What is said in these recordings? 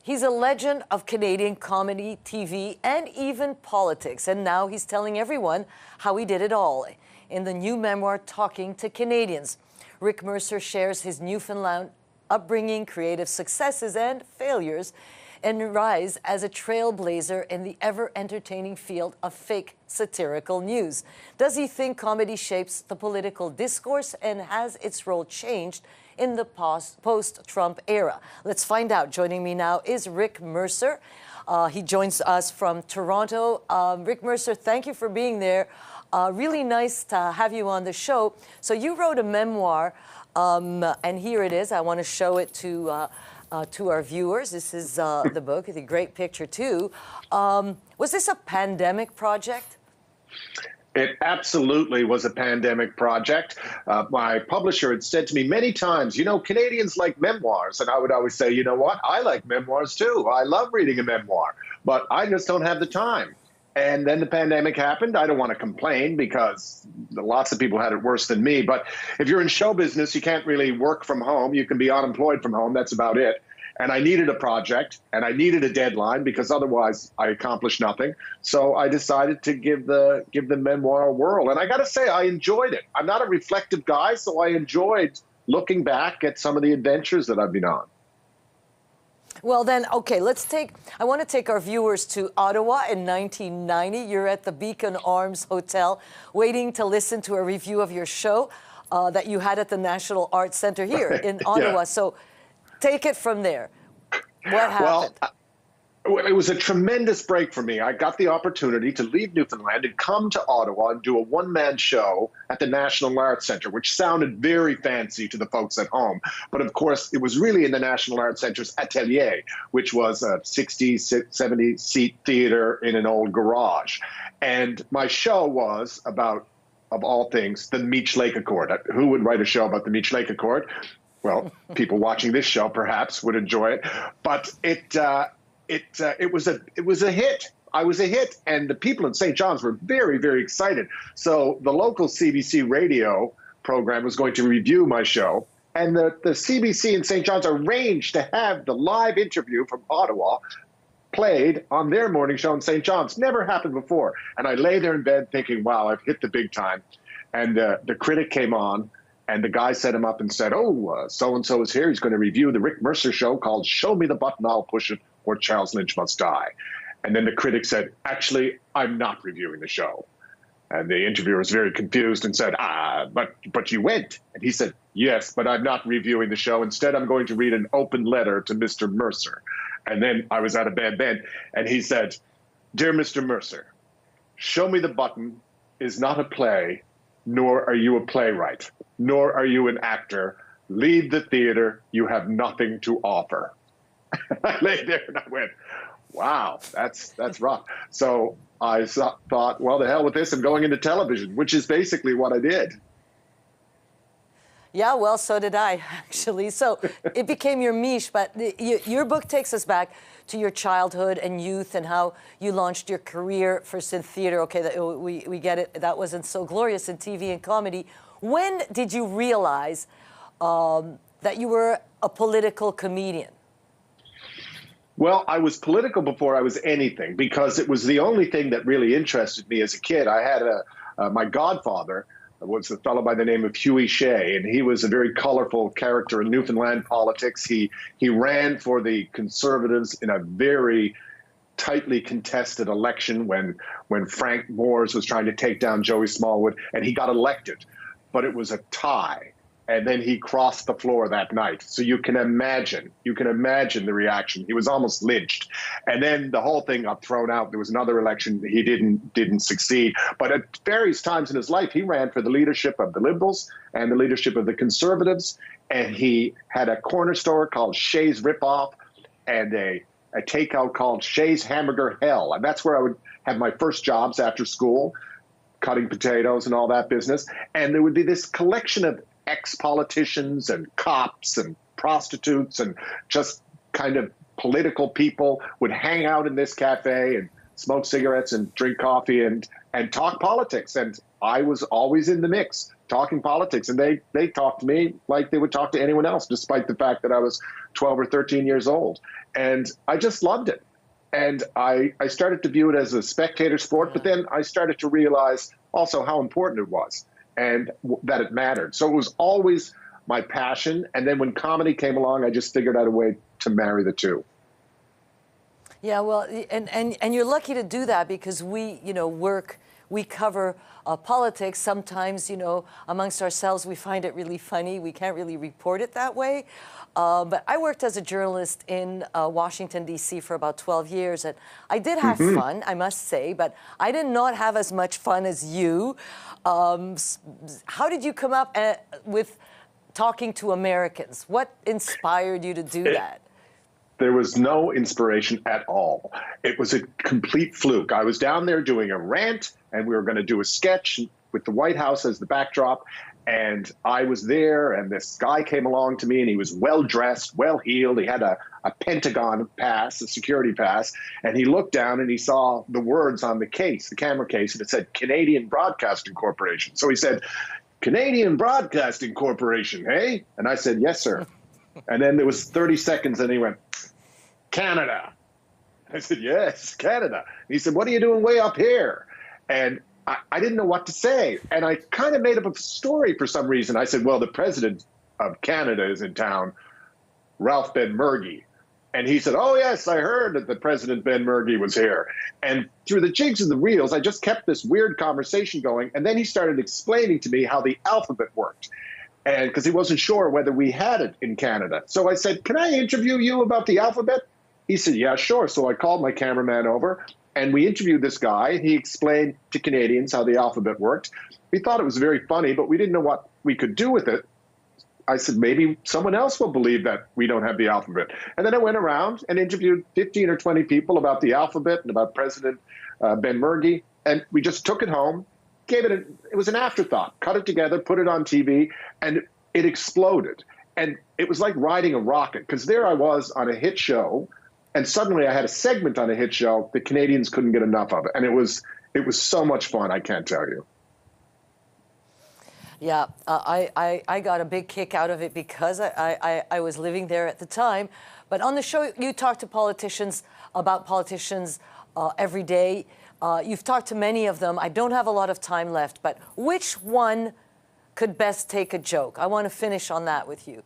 He's a legend of Canadian comedy, TV, and even politics. And now he's telling everyone how he did it all in the new memoir, Talking to Canadians. Rick Mercer shares his Newfoundland upbringing, creative successes and failures, and rise as a trailblazer in the ever-entertaining field of fake satirical news. Does he think comedy shapes the political discourse, and has its role changed in the post-Trump era? Let's find out. Joining me now is Rick Mercer. He joins us from Toronto. Rick Mercer, thank you for being there. Really nice to have you on the show. So you wrote a memoir, and here it is. I want to show it to our viewers. This is the book. It's a great picture, too. Was this a pandemic project? It absolutely was a pandemic project. My publisher had said to me many times, you know, Canadians like memoirs. And I would always say, you know what? I like memoirs, too. I love reading a memoir, but I just don't have the time. And then the pandemic happened. I don't want to complain because lots of people had it worse than me. But if you're in show business, you can't really work from home. You can be unemployed from home. That's about it. And I needed a project, and I needed a deadline because otherwise I accomplished nothing. So I decided to give the memoir a whirl. And I got to say, I enjoyed it. I'm not a reflective guy, so I enjoyed looking back at some of the adventures that I've been on. Well, then, okay, I want to take our viewers to Ottawa in 1990. You're at the Beacon Arms Hotel waiting to listen to a review of your show that you had at the National Arts Centre here in Ottawa. Yeah. So take it from there. What happened? Well, it was a tremendous break for me. I got the opportunity to leave Newfoundland and come to Ottawa and do a one-man show at the National Arts Centre, which sounded very fancy to the folks at home. But of course, it was really in the National Arts Centre's atelier, which was a 60, 70-seat theater in an old garage. And my show was about, of all things, the Meech Lake Accord. Who would write a show about the Meech Lake Accord? Well, people watching this show perhaps would enjoy it. But it was a hit. I was a hit, and the people in St. John's were very, very excited. So the local CBC radio program was going to review my show, and the CBC in St. John's arranged to have the live interview from Ottawa played on their morning show in St. John's. Never happened before. And I lay there in bed thinking, wow, I've hit the big time. And the critic came on, and the guy set him up and said, so-and-so is here. He's going to review the Rick Mercer show called Show Me the Button, I'll Push It, or Charles Lynch Must Die. And then the critic said, actually, I'm not reviewing the show. And the interviewer was very confused and said, but you went. And he said, yes, but I'm not reviewing the show. Instead, I'm going to read an open letter to Mr. Mercer. And then I was out of bed then, and he said, Dear Mr. Mercer, Show Me the Button is not a play, nor are you a playwright, nor are you an actor. Leave the theater. You have nothing to offer. I lay there and I went, wow, that's rough. So I thought, well, the hell with this. I'm going into television, which is basically what I did. Yeah, well, so did I, actually. So it became your niche, but your book takes us back to your childhood and youth and how you launched your career first in theater. Okay, we get it. That wasn't so glorious in TV and comedy. When did you realize that you were a political comedian? Well, I was political before I was anything because it was the only thing that really interested me as a kid. I had my godfather was a fellow by the name of Huey Shea, and he was a very colorful character in Newfoundland politics. He ran for the Conservatives in a very tightly contested election when Frank Moores was trying to take down Joey Smallwood, and he got elected. But it was a tie, and then he crossed the floor that night. So you can imagine the reaction. He was almost lynched. And then the whole thing got thrown out. There was another election. He didn't succeed. But at various times in his life, he ran for the leadership of the Liberals and the leadership of the Conservatives. And he had a corner store called Shea's Ripoff and a takeout called Shea's Hamburger Hell. And that's where I would have my first jobs after school, cutting potatoes and all that business. And there would be this collection of ex-politicians and cops and prostitutes and just kind of political people would hang out in this cafe and smoke cigarettes and drink coffee and talk politics. And I was always in the mix talking politics. And they talked to me like they would talk to anyone else, despite the fact that I was 12 or 13 years old. and I just loved it. And I started to view it as a spectator sport, but then I started to realize also how important it was and that it mattered. So it was always my passion. And then when comedy came along, I just figured out a way to marry the two. Yeah, well, and you're lucky to do that because we, we cover politics. Sometimes, amongst ourselves, we find it really funny. We can't really report it that way. But I worked as a journalist in Washington, D.C. for about 12 years. And I did have fun, I must say, but I did not have as much fun as you. How did you come up with talking to Americans? What inspired you to do that? There was no inspiration at all. It was a complete fluke. I was down there doing a rant, and we were going to do a sketch with the White House as the backdrop. And I was there, and this guy came along to me, and he was well-dressed, well-heeled. He had a Pentagon pass, a security pass, and he looked down and he saw the words on the case, the camera case, and it said Canadian Broadcasting Corporation. So he said, Canadian Broadcasting Corporation, hey? And I said, yes, sir. And then there was 30 seconds, and he went, Canada. I said, yes, Canada. And he said, what are you doing way up here? And I didn't know what to say. And I kind of made up a story for some reason. I said, well, the president of Canada is in town, Ralph Ben-Mergy. And he said, oh, yes, I heard that the president Ben-Mergy was here. And through the jigs and the reels, I just kept this weird conversation going. And then he started explaining to me how the alphabet worked. And because he wasn't sure whether we had it in Canada. So I said, can I interview you about the alphabet? He said, yeah, sure. So I called my cameraman over, and we interviewed this guy. He explained to Canadians how the alphabet worked. We thought it was very funny, but we didn't know what we could do with it. I said, maybe someone else will believe that we don't have the alphabet. And then I went around and interviewed 15 or 20 people about the alphabet and about President Ben-Mergy. And we just took it home, gave it, it was an afterthought, cut it together, put it on TV, and it exploded. And it was like riding a rocket, because there I was on a hit show, and suddenly I had a segment on a hit show that Canadians couldn't get enough of it. And it was so much fun, I can't tell you. Yeah, I got a big kick out of it because I was living there at the time. But on the show, you talk to politicians about politicians every day. You've talked to many of them. I don't have a lot of time left, but which one could best take a joke? I want to finish on that with you.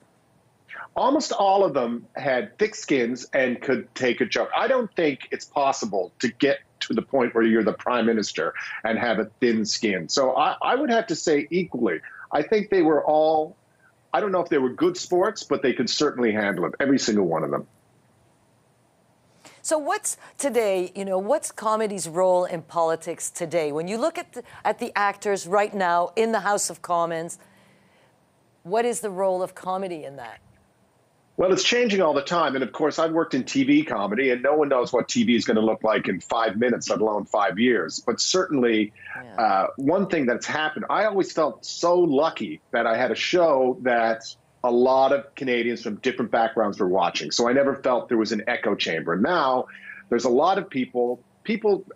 Almost all of them had thick skins and could take a joke. I don't think it's possible to get to the point where you're the prime minister and have a thin skin. So I would have to say equally. I think they were all, I don't know if they were good sports, but they could certainly handle it, every single one of them. So what's today, what's comedy's role in politics today? When you look at the actors right now in the House of Commons, what is the role of comedy in that? Well, it's changing all the time. And of course, I've worked in TV comedy, and no one knows what TV is going to look like in 5 minutes, let alone 5 years. But certainly, one thing that's happened, I always felt so lucky that I had a show that a lot of Canadians from different backgrounds were watching. So I never felt there was an echo chamber. Now, there's a lot of people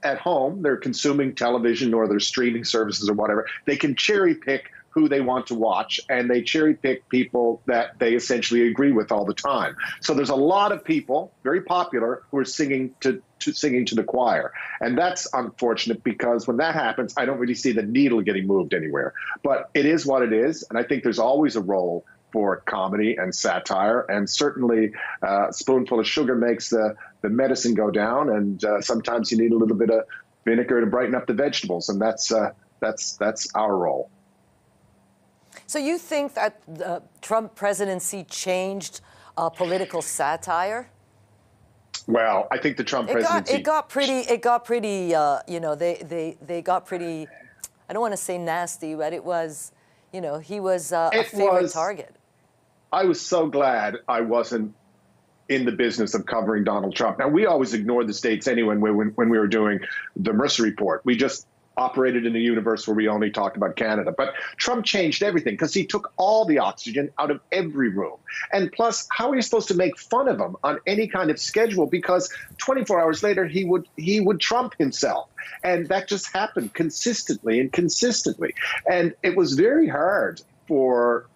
at home, they're consuming television or they're streaming services or whatever. They can cherry pick who they want to watch, and they cherry pick people that they essentially agree with all the time. So there's a lot of people, very popular, who are singing to the choir. And that's unfortunate, because when that happens, I don't really see the needle getting moved anywhere. But it is what it is, and I think there's always a role for comedy and satire, and certainly a spoonful of sugar makes the medicine go down, and sometimes you need a little bit of vinegar to brighten up the vegetables, and that's our role. So you think that the Trump presidency changed political satire? Well, I think the Trump presidency... It got pretty, they got pretty, I don't want to say nasty, but it was, he was a favorite target. I was so glad I wasn't in the business of covering Donald Trump. Now, we always ignored the states anyway when we were doing the Mercer report. We just operated in a universe where we only talked about Canada. But Trump changed everything, because he took all the oxygen out of every room. And plus, how are you supposed to make fun of him on any kind of schedule? Because 24 hours later, he would Trump himself. And that just happened consistently. And it was very hard for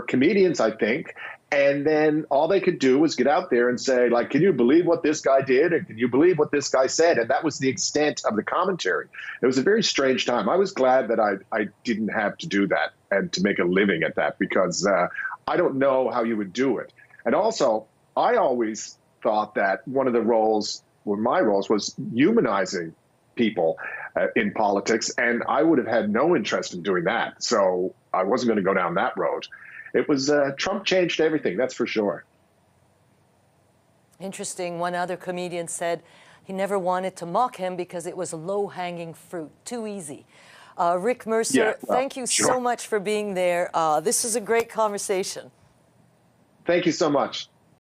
comedians, I think, And then all they could do was get out there and say, like, can you believe what this guy did? And can you believe what this guy said? And that was the extent of the commentary. It was a very strange time. I was glad that I didn't have to do that and to make a living at that, because I don't know how you would do it. And also, I always thought that one of the roles, one of my roles, was humanizing people in politics. And I would have had no interest in doing that. So I wasn't going to go down that road. It was Trump changed everything, that's for sure. Interesting. One other comedian said he never wanted to mock him because it was low-hanging fruit, too easy. Rick Mercer, thank you so much for being there. This is a great conversation. Thank you so much.